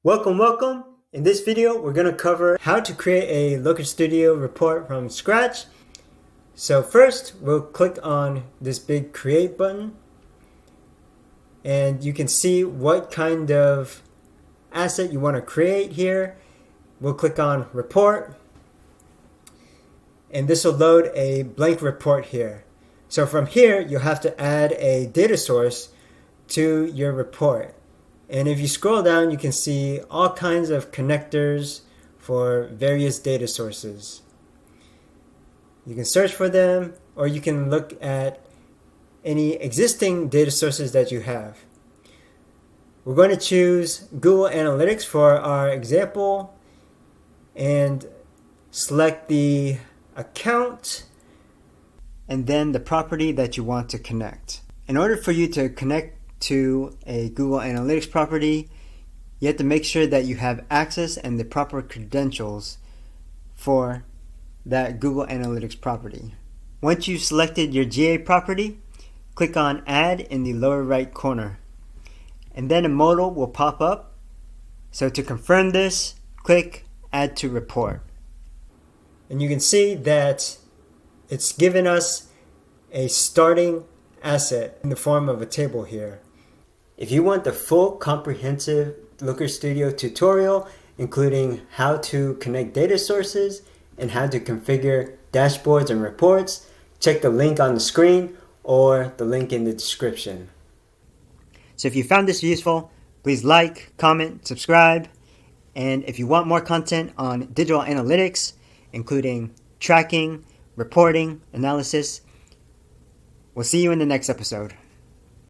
Welcome, welcome. In this video, we're going to cover how to create a Looker Studio report from scratch. So first, we'll click on this big Create button. And you can see what kind of asset you want to create here. We'll click on Report. And this will load a blank report here. So from here, you'll have to add a data source to your report. And if you scroll down, you can see all kinds of connectors for various data sources. You can search for them, or you can look at any existing data sources that you have. We're going to choose Google Analytics for our example and select the account and then the property that you want to connect. In order for you to connect to a Google Analytics property, you have to make sure that you have access and the proper credentials for that Google Analytics property. Once you've selected your GA property, click on Add in the lower right corner. And then a modal will pop up. So to confirm this, click Add to Report. And you can see that it's given us a starting asset in the form of a table here. If you want the full comprehensive Looker Studio tutorial, including how to connect data sources and how to configure dashboards and reports, check the link on the screen or the link in the description. So if you found this useful, please like, comment, subscribe. And if you want more content on digital analytics, including tracking, reporting, analysis, we'll see you in the next episode.